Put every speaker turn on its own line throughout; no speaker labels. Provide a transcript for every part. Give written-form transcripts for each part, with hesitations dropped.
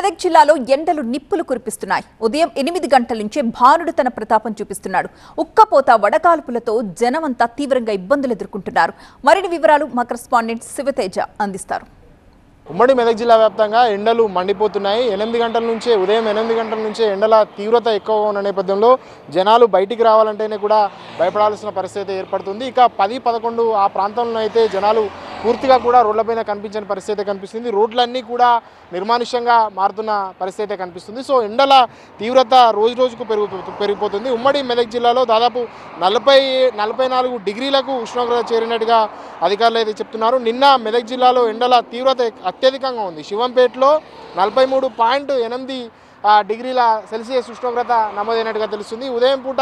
మెదక్ జిల్లాలో ఎండలు నిప్పులు కురిపిస్తున్నాయి. ఉదయం 8 గంటల నుంచే భానుడు తన ప్రతాపం చూపిస్తున్నాడు. ఉక్కపోత వడగాల్పులతో జనమంతా తీవ్రంగా ఇబ్బందులు ఎదుర్కొంటున్నారు. మరిన్ని వివరాలు మా కరెస్పాండెంట్ శివతేజ అందిస్తారు.
ఉమ్మడి మెదక్ జిల్లా వ్యాప్తంగా ఎండలు మండిపోతున్నాయి. ఉదయం 8 గంటల నుంచే ఎండల తీవ్రత ఎక్కువగా ఉన్న నేపథ్యంలో జనాలు బయటికి రావాలంటేనే కూడా భయపడాల్సిన పరిస్థితి ఏర్పడుతుంది. ఇక 10-11 ఆ ప్రాంతంలో అయితే జనాలు పూర్తిగా కూడా రోడ్లపైన కనిపించని పరిస్థితి కనిపిస్తుంది. రోడ్లన్నీ కూడా నిర్మానుష్యంగా మారుతున్న పరిస్థితి కనిపిస్తుంది. సో ఎండల తీవ్రత రోజు రోజుకు పెరిగిపోతుంది. ఉమ్మడి మెదక్ జిల్లాలో దాదాపు 40-44 డిగ్రీలకు ఉష్ణోగ్రత చేరినట్టుగా అధికారులు అయితే చెప్తున్నారు. నిన్న మెదక్ జిల్లాలో ఎండల తీవ్రత అత్యధికంగా ఉంది. శివంపేటలో 43.8 డిగ్రీల సెల్సియస్ ఉష్ణోగ్రత నమోదైనట్టుగా తెలుస్తుంది. ఉదయం పూట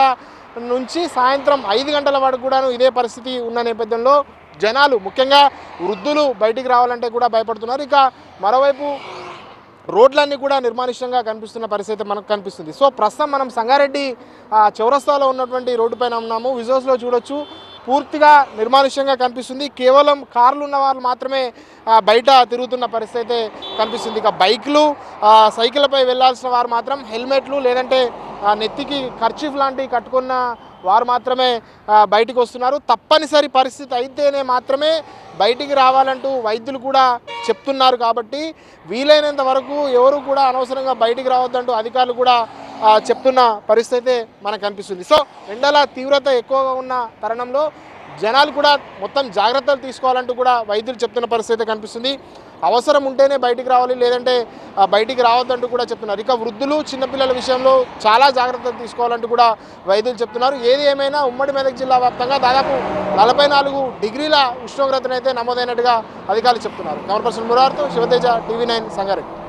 నుంచి సాయంత్రం 5 గంటల వరకు కూడాను ఇదే పరిస్థితి ఉన్న నేపథ్యంలో జనాలు ముఖ్యంగా వృద్ధులు బయటికి రావాలంటే కూడా భయపడుతున్నారు. ఇక మరోవైపు రోడ్లన్నీ కూడా నిర్మానుష్యంగా కనిపిస్తున్న పరిస్థితి మనకు కనిపిస్తుంది. సో ప్రస్తుతం మనం సంగారెడ్డి చౌరస్తాలో ఉన్నటువంటి రోడ్డు పైన ఉన్నాము. విజువల్స్లో చూడొచ్చు, పూర్తిగా నిర్మానుష్యంగా కనిపిస్తుంది. కేవలం కార్లు ఉన్న వాళ్ళు మాత్రమే బయట తిరుగుతున్న పరిస్థితి కనిపిస్తుంది. ఇక బైక్లు సైకిళ్ళపై వెళ్లాల్సిన వారు మాత్రం హెల్మెట్లు లేదంటే నెత్తికి కర్చీఫ్ లాంటివి కట్టుకున్న వారు మాత్రమే బయటికి వస్తున్నారు. తప్పనిసరి పరిస్థితి అయితేనే మాత్రమే బయటికి రావాలంటూ వైద్యులు కూడా చెప్తున్నారు. కాబట్టి వీలైనంత వరకు ఎవరు కూడా అనవసరంగా బయటికి రావద్దంటూ అధికారులు కూడా చెప్తున్న పరిస్థితి మనకు కనిపిస్తుంది. సో ఎండల తీవ్రత ఎక్కువగా ఉన్న తరుణంలో జనాలు కూడా మొత్తం జాగ్రత్తలు తీసుకోవాలంటూ కూడా వైద్యులు చెప్తున్న పరిస్థితి కనిపిస్తుంది. అవసరం ఉంటేనే బయటికి రావాలి, లేదంటే బయటికి రావద్దంటూ కూడా చెప్తున్నారు. ఇక వృద్ధులు చిన్నపిల్లల విషయంలో చాలా జాగ్రత్తలు తీసుకోవాలంటూ కూడా వైద్యులు చెప్తున్నారు. ఏది ఏమైనా ఉమ్మడి మెదక్ జిల్లా వ్యాప్తంగా దాదాపు 44 డిగ్రీల ఉష్ణోగ్రతనైతే నమోదైనట్టుగా అధికారులు చెప్తున్నారు. కెమెరా పర్సన్ మురార్తో శివతేజ, TV9 సంగారెడ్డి.